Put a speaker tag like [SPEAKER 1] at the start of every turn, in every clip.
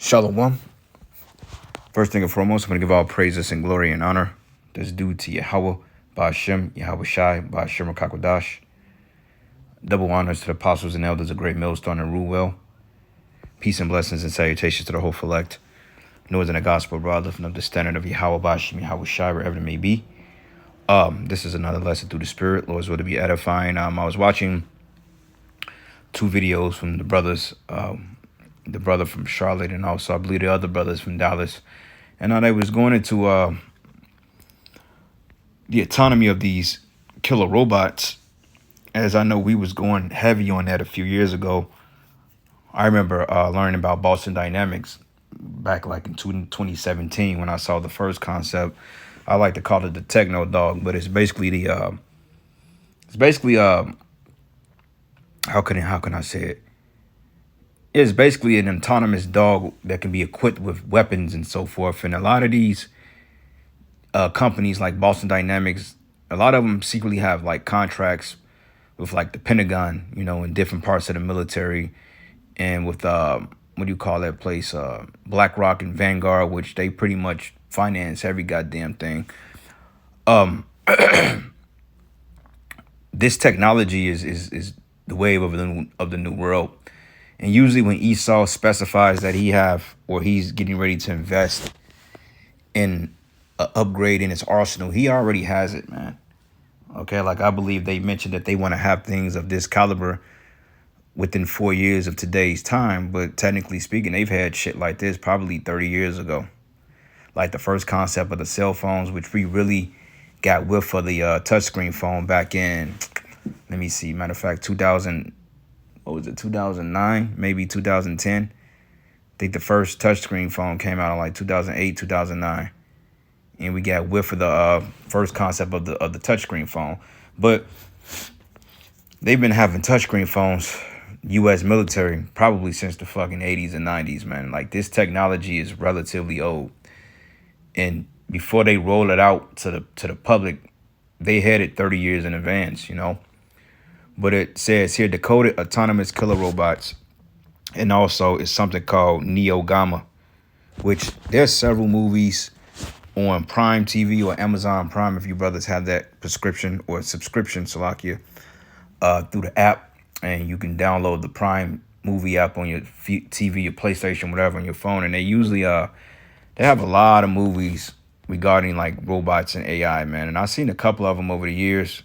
[SPEAKER 1] Shalom. First thing and foremost, I'm going to give all praises and glory and honor that's due to Yahweh, Ba'ashem, Yahweh Shai, Ba'ashem Rakakwadash. Double honors to the apostles and elders of Great Millstone and Ruwell. Peace and blessings and salutations to the whole elect. Knows in the gospel, brother, from the standard of Yahweh, Ba'ashem, Yahweh Shai, wherever it may be. This is another lesson through the Spirit. Lord's will to be edifying. I was watching two videos from the brothers, the brother from Charlotte, and also I believe the other brothers from Dallas. And now they was going into the autonomy of these killer robots. As I know, we was going heavy on that a few years ago. I remember learning about Boston Dynamics back like in 2017 when I saw the first concept. I like to call it the techno dog, but it's basically how can I say it? It's basically an autonomous dog that can be equipped with weapons and so forth. And a lot of these companies like Boston Dynamics, a lot of them secretly have like contracts with like the Pentagon, in different parts of the military, and with what do you call that place, BlackRock and Vanguard, which they pretty much finance every goddamn thing. This technology is the wave of the new world. And usually when Esau specifies that he's getting ready to invest in an upgrade in his arsenal, he already has it, man. Okay, like I believe they mentioned that they want to have things of this caliber within 4 years of today's time. But technically speaking, they've had shit like this probably 30 years ago. Like the first concept of the cell phones, which we really got whiff for the touchscreen phone back in, let me see, matter of fact, 2009, maybe 2010. I think the first touchscreen phone came out in like 2008, 2009. And we got whiff of the first concept of the touchscreen phone. But they've been having touchscreen phones, U.S. military, probably since the fucking 80s and 90s, man. Like, this technology is relatively old. And before they roll it out to the public, they had it 30 years in advance, But it says here, decoded autonomous killer robots. And also it's something called Neo Gamma, which there's several movies on Prime TV or Amazon Prime, if you brothers have that prescription or subscription, Salakia, through the app. And you can download the Prime movie app on your TV, your PlayStation, whatever, on your phone. And they usually they have a lot of movies regarding like robots and AI, man. And I've seen a couple of them over the years.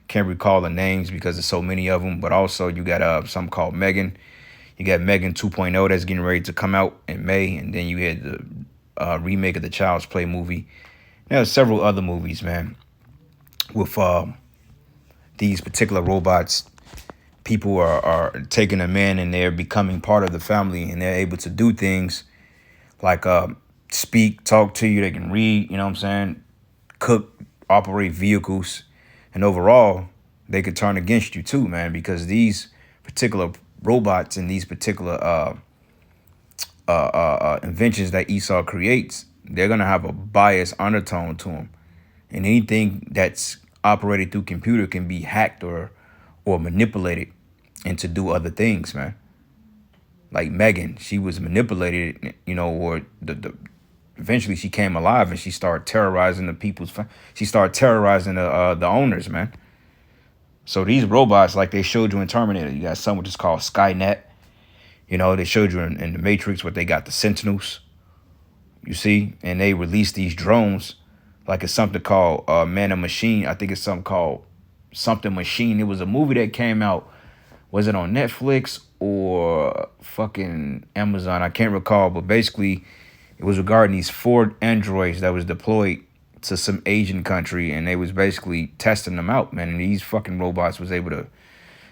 [SPEAKER 1] Can't recall the names because there's so many of them. But also you got something called Megan. You got Megan 2.0 that's getting ready to come out in May. And then you had the remake of the Child's Play movie. There's several other movies, man, with these particular robots. People are taking them in and they're becoming part of the family. And they're able to do things like speak, talk to you. They can read, cook, operate vehicles. And overall, they could turn against you too, man, because these particular robots and these particular inventions that Esau creates, they're going to have a biased undertone to them. And anything that's operated through computer can be hacked or manipulated and to do other things, man. Like Megan, she was manipulated, or eventually she came alive and she started terrorizing she started terrorizing the owners, man. So these robots, like they showed you in Terminator, you got something which is called Skynet. They showed you in the Matrix what they got, the Sentinels, you see, and they released these drones, like it's something called Man of Machine. I think it's something called Something Machine. It was a movie that came out. Was it on Netflix or fucking Amazon? I can't recall, but basically it was regarding these 4 androids that was deployed to some Asian country, and they was basically testing them out, man. And these fucking robots was able to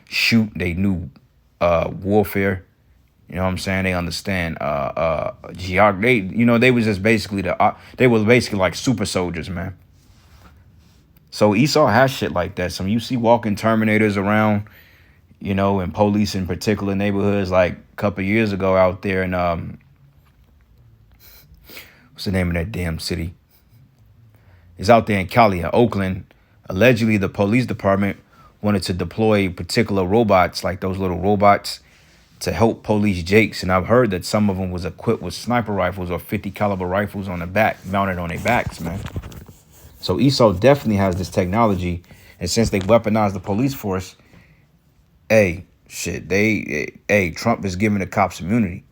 [SPEAKER 1] shoot. They knew warfare. You know what I'm saying? They understand geography. They was just basically they were basically like super soldiers, man. So Esau has shit like that. So you see walking Terminators around, and police in particular neighborhoods, like a couple of years ago out there in what's the name of that damn city? It's out there in Cali, Oakland. Allegedly, the police department wanted to deploy particular robots, like those little robots to help police Jakes. And I've heard that some of them was equipped with sniper rifles or 50 caliber rifles on the back, mounted on their backs, man. So ESO definitely has this technology. And since they weaponized the police force, hey, shit, Trump is giving the cops immunity.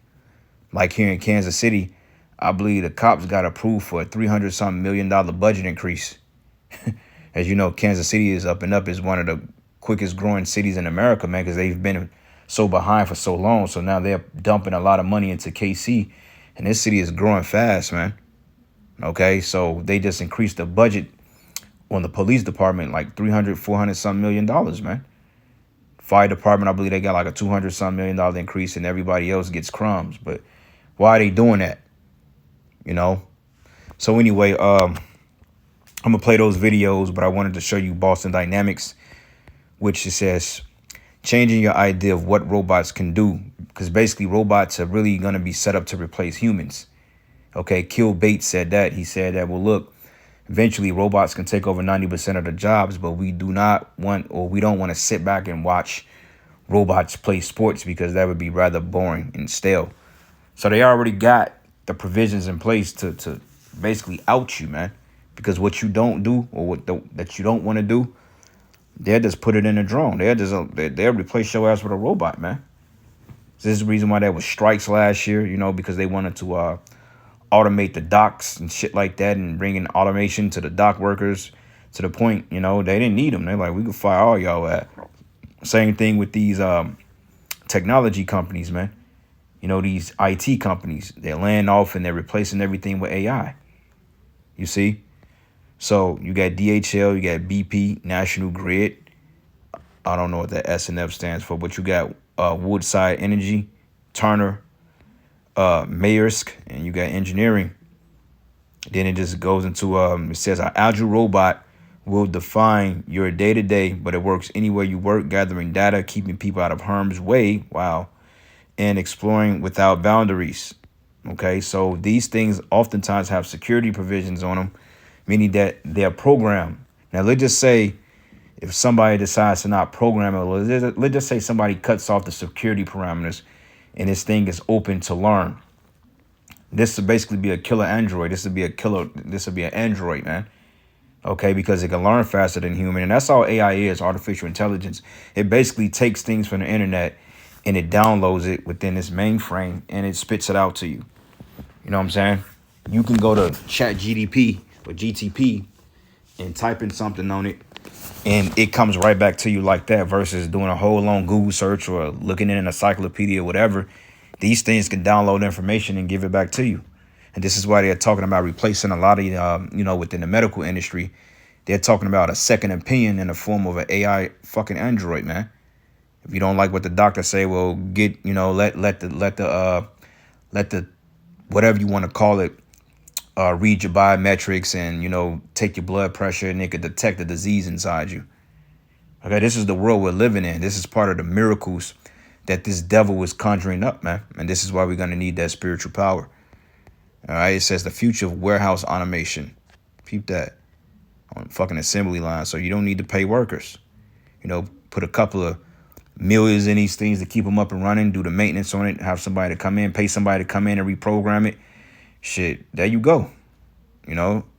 [SPEAKER 1] Like here in Kansas City, I believe the cops got approved for a $300-something million budget increase. As you know, Kansas City is up and up, is one of the quickest growing cities in America, man, because they've been so behind for so long. So now they're dumping a lot of money into KC, and this city is growing fast, man. Okay, so they just increased the budget on the police department like 300, 400 something million dollars, man. Fire department, I believe they got like a 200 something million increase, and everybody else gets crumbs. But why are they doing that? You know? So anyway, I'm gonna play those videos, but I wanted to show you Boston Dynamics, which it says changing your idea of what robots can do, because basically robots are really gonna be set up to replace humans. Okay, Kill Bates said that. He said that, well, look, eventually robots can take over 90% of the jobs, but we don't want to sit back and watch robots play sports, because that would be rather boring and stale. So they already got the provisions in place to basically out you, man, because what you don't do, or that you don't want to do, they'll just put it in a drone. They'll replace your ass with a robot, man. So this is the reason why there was strikes last year, you know, because they wanted to automate the docks and shit like that, and bring in automation to the dock workers, to the point, you know, they didn't need them. They're like, we can fire all y'all at. Same thing with these technology companies, man. You know, these IT companies, they're laying off and they're replacing everything with AI. You see? So you got DHL, you got BP, National Grid. I don't know what that S&F stands for, but you got Woodside Energy, Turner, Maersk, and you got engineering. Then it just goes into it says our agile robot will define your day-to-day, but it works anywhere you work, gathering data, keeping people out of harm's way, wow, and exploring without boundaries. Okay, so these things oftentimes have security provisions on them, meaning that they're programmed. Now let's just say if somebody decides to not program it, let's just say somebody cuts off the security parameters and this thing is open to learn. This would basically be a killer android. This would be an android, man. Okay, because it can learn faster than human. And that's all AI is, artificial intelligence. It basically takes things from the internet and it downloads it within this mainframe and it spits it out to you. You know what I'm saying? You can go to ChatGPT or GTP and type in something on it, and it comes right back to you like that, versus doing a whole long Google search or looking in an encyclopedia or whatever. These things can download information and give it back to you. And this is why they're talking about replacing a lot of, within the medical industry. They're talking about a second opinion in the form of an AI fucking android, man. If you don't like what the doctor say, well, get, let the whatever you want to call it, read your biometrics and, take your blood pressure, and it could detect the disease inside you. Okay, this is the world we're living in. This is part of the miracles that this devil is conjuring up, man. And this is why we're going to need that spiritual power. All right, it says the future of warehouse automation. Peep that. On fucking assembly line. So you don't need to pay workers. Put a couple of millions in these things to keep them up and running, do the maintenance on it, have somebody to come in, pay somebody to come in and reprogram it. Shit, there you go.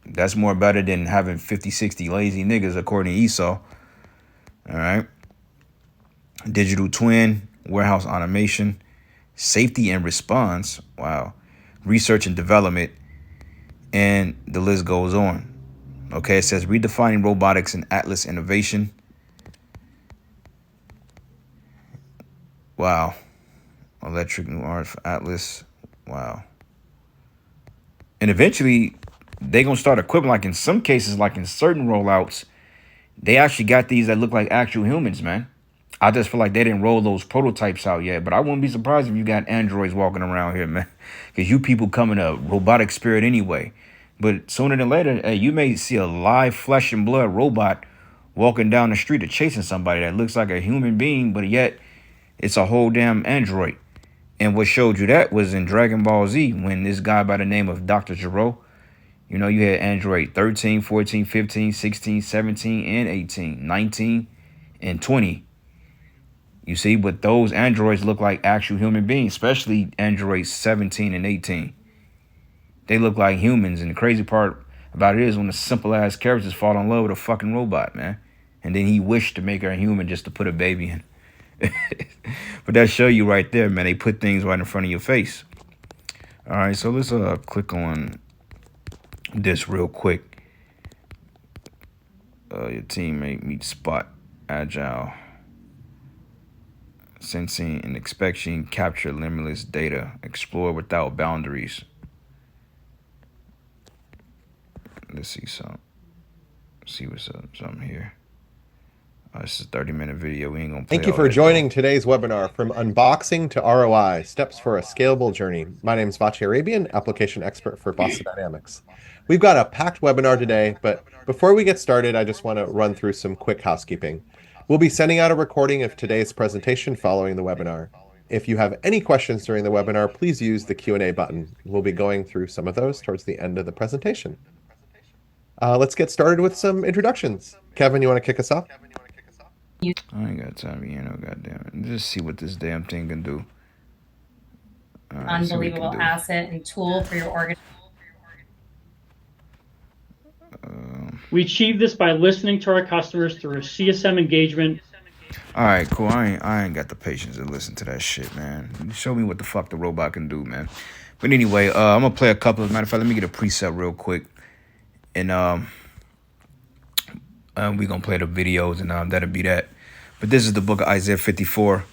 [SPEAKER 1] That's more better than having 50, 60 lazy niggas, according to ESO. All right. Digital twin, warehouse automation, safety and response. Wow. Research and development. And the list goes on. Okay, it says redefining robotics and Atlas innovation. Wow. Electric new art for Atlas. Wow. And eventually, they're going to start equipping, like in some cases, like in certain rollouts, they actually got these that look like actual humans, man. I just feel like they didn't roll those prototypes out yet. But I wouldn't be surprised if you got androids walking around here, man. Because you people come in a robotic spirit anyway. But sooner than later, hey, you may see a live flesh and blood robot walking down the street or chasing somebody that looks like a human being, but yet it's a whole damn android. And what showed you that was in Dragon Ball Z, when this guy by the name of Dr. Gero, you had Android 13, 14, 15, 16, 17, and 18, 19, and 20. You see, but those androids look like actual human beings, especially androids 17 and 18. They look like humans, and the crazy part about it is when the simple ass characters fall in love with a fucking robot, man. And then he wished to make her a human just to put a baby in. But that show you right there, man. They put things right in front of your face. All right, so let's click on this real quick. Your teammate meets Spot, agile, sensing and expecting, capture limitless data, explore without boundaries. Let's see some. See what's up. Something here. This is a 30-minute video. We ain't gonna play.
[SPEAKER 2] Thank you for joining today's webinar, From Unboxing to ROI, Steps for a Scalable Journey. My name is Vache Arabian, application expert for Boston Dynamics. We've got a packed webinar today, but before we get started, I just want to run through some quick housekeeping. We'll be sending out a recording of today's presentation following the webinar. If you have any questions during the webinar, please use the Q&A button. We'll be going through some of those towards the end of the presentation. Let's get started with some introductions. Kevin, you want to kick us off?
[SPEAKER 1] I ain't got time, goddamn it. Just see what this damn thing can do.
[SPEAKER 3] Unbelievable asset and tool for your organization.
[SPEAKER 4] We achieve this by listening to our customers through a CSM engagement.
[SPEAKER 1] All right, cool. I ain't got the patience to listen to that shit, man. Show me what the fuck the robot can do, man. But anyway, I'm gonna play a couple of. Matter of fact, let me get a preset real quick, and we gonna play the videos, and that'll be that. But this is the book of Isaiah 54,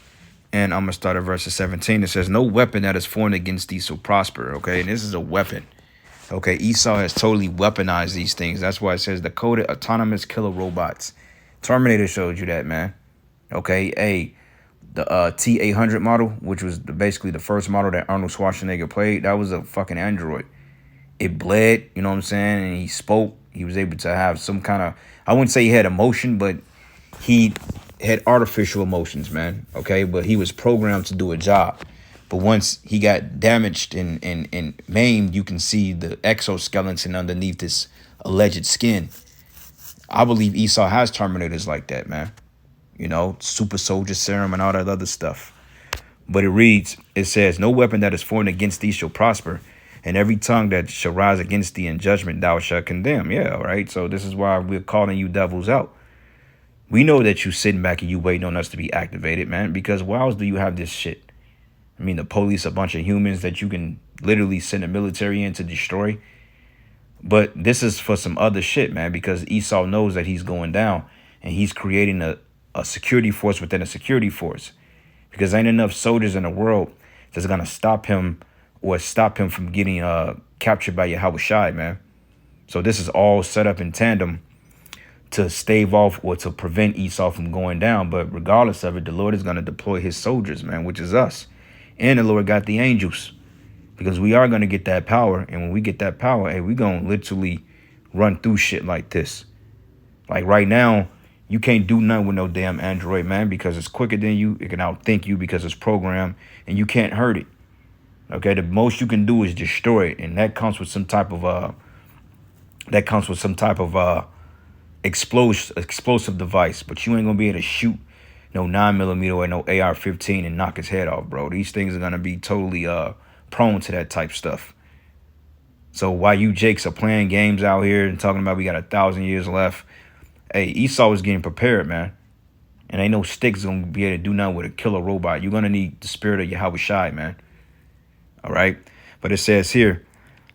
[SPEAKER 1] and I'm gonna start at verse 17. It says, "No weapon that is formed against thee shall prosper." Okay, and this is a weapon. Okay, Esau has totally weaponized these things. That's why it says the coded autonomous killer robots. Terminator showed you that, man. Okay, the T-800 model, which was basically the first model that Arnold Schwarzenegger played, that was a fucking android. It bled, you know what I'm saying, and he spoke. He was able to have some kind of, I wouldn't say he had emotion, but he had artificial emotions, man. Okay, but he was programmed to do a job. But once he got damaged and maimed, you can see the exoskeleton underneath this alleged skin. I believe Esau has Terminators like that, man. You know, super soldier serum and all that other stuff. But it says, "No weapon that is formed against thee shall prosper, and every tongue that shall rise against thee in judgment thou shalt condemn." Yeah, all right. So this is why we're calling you devils out. We know that you sitting back and you waiting on us to be activated, man, because why else do you have this shit? I mean, the police, a bunch of humans that you can literally send the military in to destroy. But this is for some other shit, man, because Esau knows that he's going down and he's creating a security force within a security force, because ain't enough soldiers in the world that's going to stop him or stop him from getting captured by Yahweh Shai, man. So this is all set up in tandem to stave off or to prevent Esau from going down. But regardless of it, the Lord is going to deploy his soldiers, man, which is us. And the Lord got the angels, because we are going to get that power. And when we get that power, hey, we're going to literally run through shit like this. Like right now, you can't do nothing with no damn Android, man, because it's quicker than you. It can outthink you because it's programmed, and you can't hurt it. Okay, the most you can do is destroy it, and that comes with some type of explosive device. But you ain't gonna be able to shoot no 9mm or no AR-15 and knock his head off, bro. These things are gonna be totally prone to that type stuff. So while you Jakes are playing games out here and talking about we got 1,000 years left, hey, Esau is getting prepared, man. And ain't no sticks gonna be able to do nothing with a killer robot. You're gonna need the spirit of Yahweh Shai, man. All right. But it says here,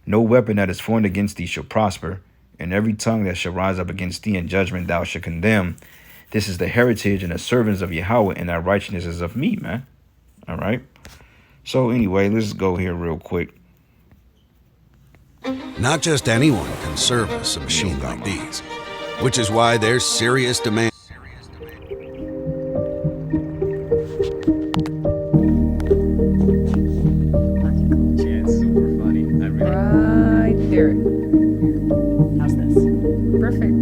[SPEAKER 1] "No weapon that is formed against thee shall prosper, and every tongue that shall rise up against thee in judgment thou shalt condemn. This is the heritage and the servants of Yahweh, and thy righteousness is of me," man. All right. So anyway, let's go here real quick.
[SPEAKER 5] Not just anyone can service a machine like these, which is why there's serious demand.
[SPEAKER 6] Yeah, it's super funny.
[SPEAKER 7] Right there. How's this? Perfect.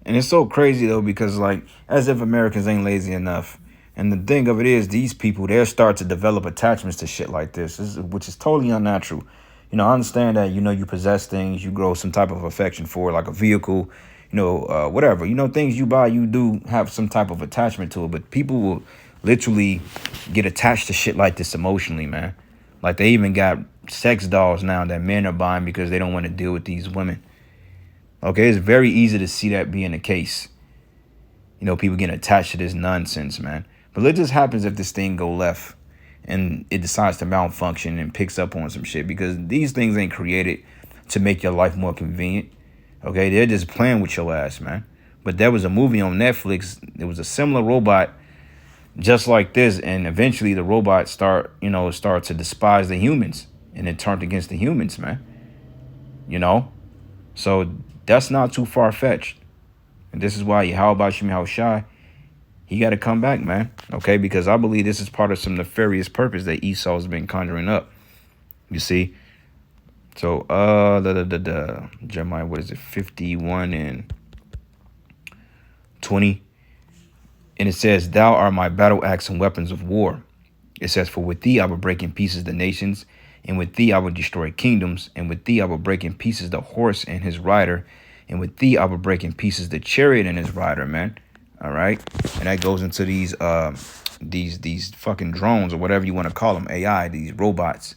[SPEAKER 1] And it's so crazy though, because like, as if Americans ain't lazy enough. And the thing of it is, these people, they'll start to develop attachments to shit like this, which is totally unnatural. You know, I understand that, you know, you possess things, you grow some type of affection for, like a vehicle, you know, whatever. You know, things you buy, you do have some type of attachment to it. But people will literally get attached to shit like this emotionally, man. Like, they even got sex dolls now that men are buying because they don't want to deal with these women. Okay, it's very easy to see that being the case. You know, people getting attached to this nonsense, man. But what just happens if this thing go left and it decides to malfunction and picks up on some shit? Because these things ain't created to make your life more convenient. Okay, they're just playing with your ass, man. But there was a movie on Netflix. It was a similar robot just like this. And eventually the robot start to despise the humans. And it turned against the humans, man. You know? So that's not too far-fetched. And this is why Yahweh Shem Yahushai, he got to come back, man. Okay, because I believe this is part of some nefarious purpose that Esau's been conjuring up. You see? So, Jeremiah, what is it? 51 and 20. And it says, thou art my battle axe and weapons of war. It says, for with thee I will break in pieces the nations, and with thee I will destroy kingdoms, and with thee I will break in pieces the horse and his rider, and with thee I will break in pieces the chariot and his rider, man. All right. And that goes into these fucking drones or whatever you want to call them, AI, these robots.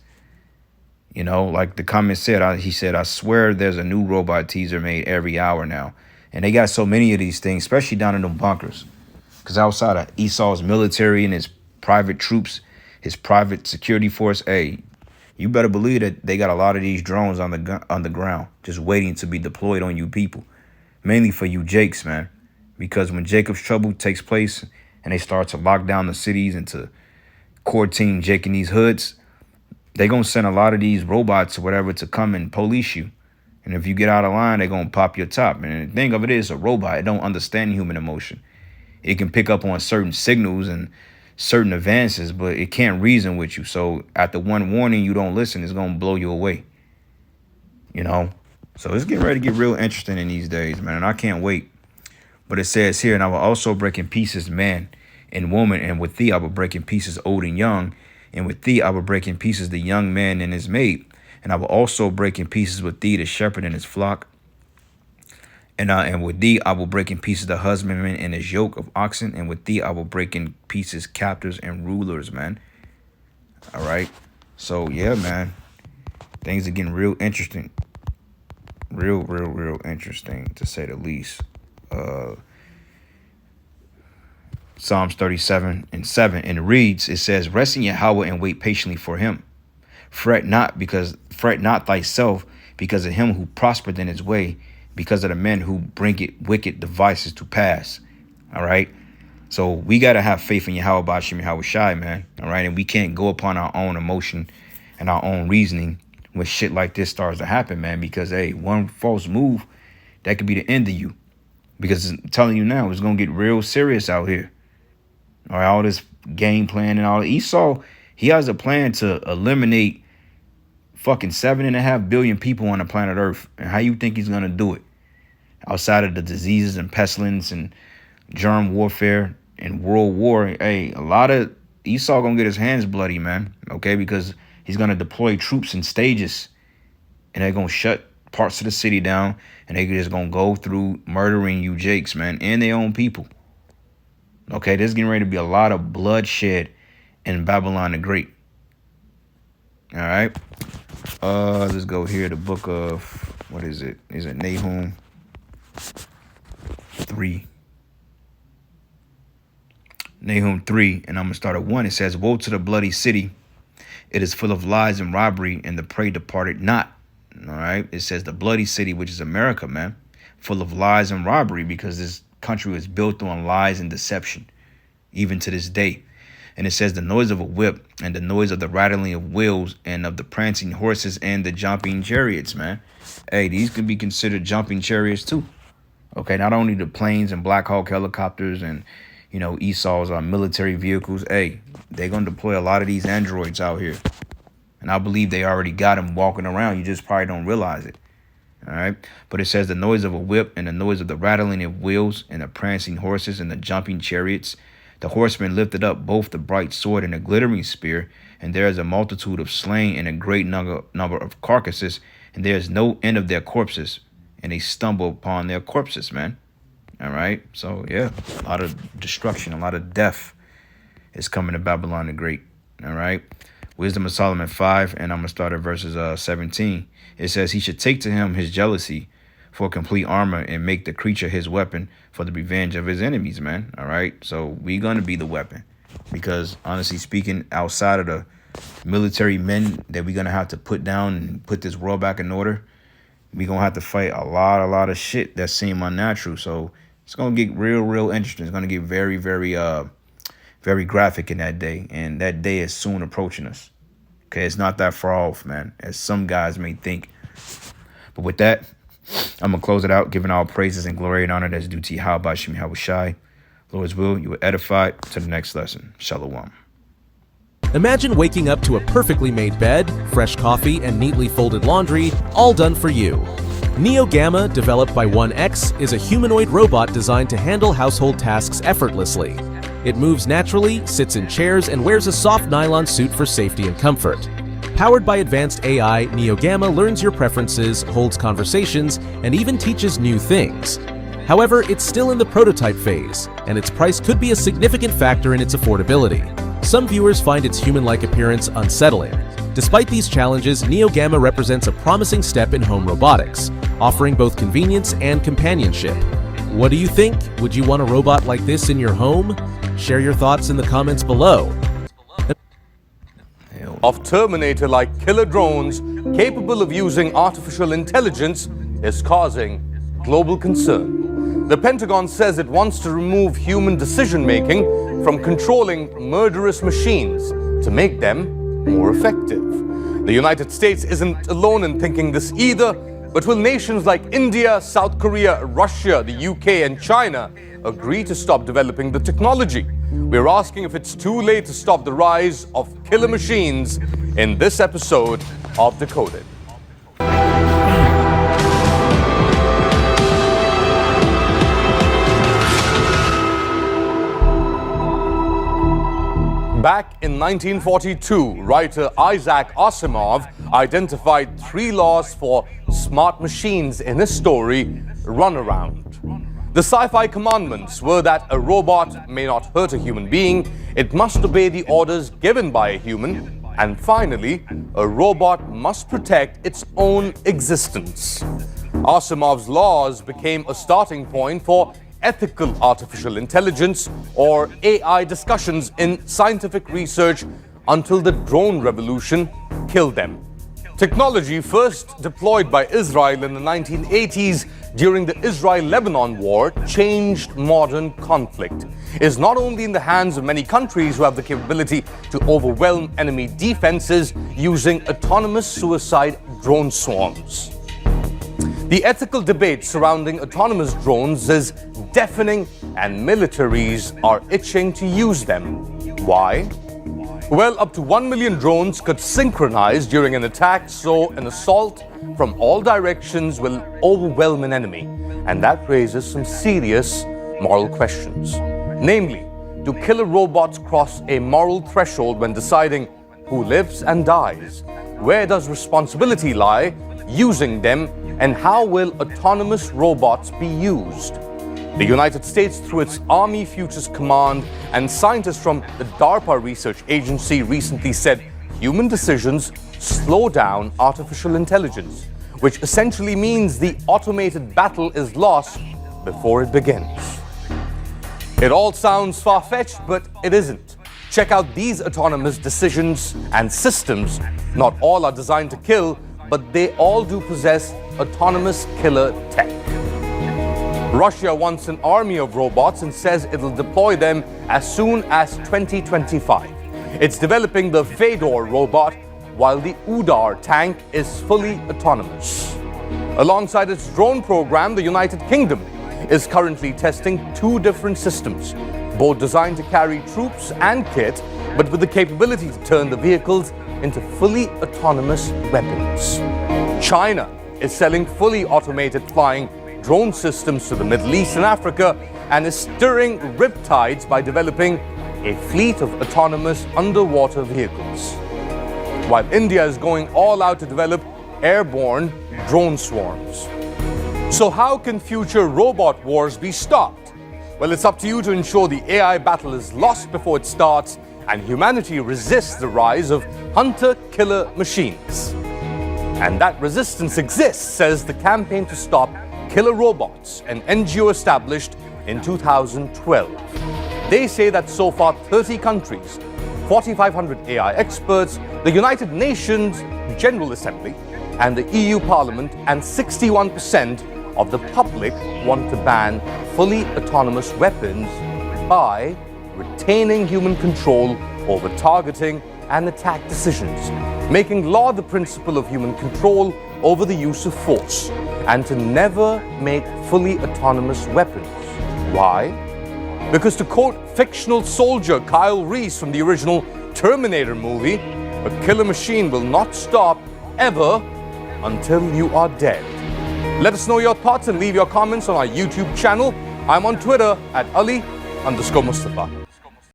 [SPEAKER 1] You know, like the comment said, he said, I swear there's a new robot teaser made every hour now. And they got so many of these things, especially down in them bunkers. Because outside of Esau's military and his private troops, his private security force, hey, you better believe that they got a lot of these drones on the ground just waiting to be deployed on you people. Mainly for you Jakes, man. Because when Jacob's trouble takes place and they start to lock down the cities and to quarantine Jake in these hoods, they're going to send a lot of these robots or whatever to come and police you. And if you get out of line, they're going to pop your top. And the thing of it is, a robot, it don't understand human emotion. It can pick up on certain signals and certain advances, but it can't reason with you. So after one warning, you don't listen, it's going to blow you away. You know? So it's getting ready to get real interesting in these days, man. And I can't wait. But it says here, and I will also break in pieces man and woman, and with thee I will break in pieces old and young, and with thee I will break in pieces the young man and his maid, and I will also break in pieces with thee the shepherd and his flock, and with thee I will break in pieces the husbandman and his yoke of oxen, and with thee I will break in pieces captors and rulers, man. All right. So yeah, man, things are getting real interesting. Real interesting, to say the least. Psalms 37 and 7, and it reads, it says, rest in Yahweh and wait patiently for him. Fret not thyself because of him who prospered in his way, because of the men who bring it wicked devices to pass. All right. So we got to have faith in Yahweh Bashim Yahushai, man. All right. And we can't go upon our own emotion and our own reasoning when shit like this starts to happen, man, because, hey, one false move, that could be the end of you. Because I'm telling you now, it's going to get real serious out here. All right, all this game plan and all. Esau, he has a plan to eliminate fucking 7.5 billion people on the planet Earth. And how you think he's going to do it? Outside of the diseases and pestilence and germ warfare and world war, hey, a lot of Esau going to get his hands bloody, man. Okay, because he's going to deploy troops in stages. And they're going to shut parts of the city down, and they just gonna go through murdering you Jakes, man, and their own people. Okay, there's getting ready to be a lot of bloodshed in Babylon the Great. All right, let's go here. The book of, what is it? Is it Nahum 3? Nahum 3, and I'm gonna start at 1. It says, woe to the bloody city, it is full of lies and robbery, and the prey departed not. All right. It says the bloody city, which is America, man, full of lies and robbery, because this country was built on lies and deception, even to this day. And it says the noise of a whip and the noise of the rattling of wheels and of the prancing horses and the jumping chariots, man. Hey, these can be considered jumping chariots too. Okay. Not only the planes and Black Hawk helicopters and, you know, Esau's military vehicles. Hey, they're going to deploy a lot of these androids out here. And I believe they already got them walking around. You just probably don't realize it. All right. But it says the noise of a whip and the noise of the rattling of wheels and the prancing horses and the jumping chariots. The horsemen lifted up both the bright sword and the glittering spear. And there is a multitude of slain and a great number of carcasses. And there is no end of their corpses. And they stumble upon their corpses, man. All right. So, yeah, a lot of destruction, a lot of death is coming to Babylon the Great. All right. Wisdom of Solomon 5, and I'm going to start at verses 17. It says, he should take to him his jealousy for complete armor and make the creature his weapon for the revenge of his enemies, man. All right. So we're going to be the weapon because, honestly speaking, outside of the military men that we're going to have to put down and put this world back in order, we're going to have to fight a lot of shit that seem unnatural. So it's going to get real interesting. It's going to get very graphic in that day. And that day is soon approaching us. Okay, it's not that far off, man, as some guys may think. But with that, I'm going to close it out, giving all praises and glory and honor that's due to Yahweh Shem Yahushai. Lord's will, you were edified. To the next lesson. Shalom.
[SPEAKER 8] Imagine waking up to a perfectly made bed, fresh coffee, and neatly folded laundry, all done for you. Neo Gamma, developed by 1X, is a humanoid robot designed to handle household tasks effortlessly. It moves naturally, sits in chairs, and wears a soft nylon suit for safety and comfort. Powered by advanced AI, Neo Gamma learns your preferences, holds conversations, and even teaches new things. However, it's still in the prototype phase, and its price could be a significant factor in its affordability. Some viewers find its human-like appearance unsettling. Despite these challenges, Neo Gamma represents a promising step in home robotics, offering both convenience and companionship. What do you think? Would you want a robot like this in your home? Share your thoughts in the comments below.
[SPEAKER 9] Of Terminator-like killer drones capable of using artificial intelligence is causing global concern. The Pentagon says it wants to remove human decision-making from controlling murderous machines to make them more effective. The United States isn't alone in thinking this either, but will nations like India, South Korea, Russia, the UK, and China agree to stop developing the technology? We're asking if it's too late to stop the rise of killer machines in this episode of Decoded. Back in 1942, writer Isaac Asimov identified 3 laws for smart machines in his story, Runaround. The sci-fi commandments were that a robot may not hurt a human being, it must obey the orders given by a human, and finally, a robot must protect its own existence. Asimov's laws became a starting point for ethical artificial intelligence, or AI, discussions in scientific research until the drone revolution killed them. Technology first deployed by Israel in the 1980s during the Israel-Lebanon war changed modern conflict. It is not only in the hands of many countries who have the capability to overwhelm enemy defenses using autonomous suicide drone swarms. The ethical debate surrounding autonomous drones is deafening, and militaries are itching to use them. Why? Well, up to 1 million drones could synchronize during an attack, so an assault from all directions will overwhelm an enemy. And that raises some serious moral questions. Namely, do killer robots cross a moral threshold when deciding who lives and dies? Where does responsibility lie using them, and how will autonomous robots be used? The United States, through its Army Futures Command and scientists from the DARPA research agency, recently said human decisions slow down artificial intelligence, which essentially means the automated battle is lost before it begins. It all sounds far-fetched, but it isn't. Check out these autonomous decisions and systems. Not all are designed to kill, but they all do possess autonomous killer tech. Russia wants an army of robots and says it'll deploy them as soon as 2025. It's developing the Fedor robot, while the Udar tank is fully autonomous. Alongside its drone program, the United Kingdom is currently testing 2 different systems, both designed to carry troops and kit, but with the capability to turn the vehicles into fully autonomous weapons. China is selling fully automated flying drone systems to the Middle East and Africa and is stirring riptides by developing a fleet of autonomous underwater vehicles. While India is going all out to develop airborne drone swarms. So how can future robot wars be stopped? Well, it's up to you to ensure the AI battle is lost before it starts and humanity resists the rise of hunter-killer machines. And that resistance exists, says the Campaign to Stop Killer Robots, an NGO established in 2012. They say that so far 30 countries, 4,500 AI experts, the United Nations General Assembly, and the EU Parliament, and 61% of the public want to ban fully autonomous weapons by retaining human control over targeting and attack decisions, making law the principle of human control over the use of force, and to never make fully autonomous weapons. Why? Because, to quote fictional soldier Kyle Reese from the original Terminator movie, a killer machine will not stop ever until you are dead. Let us know your thoughts and leave your comments on our YouTube channel. I'm on Twitter at Ali_Mustafa.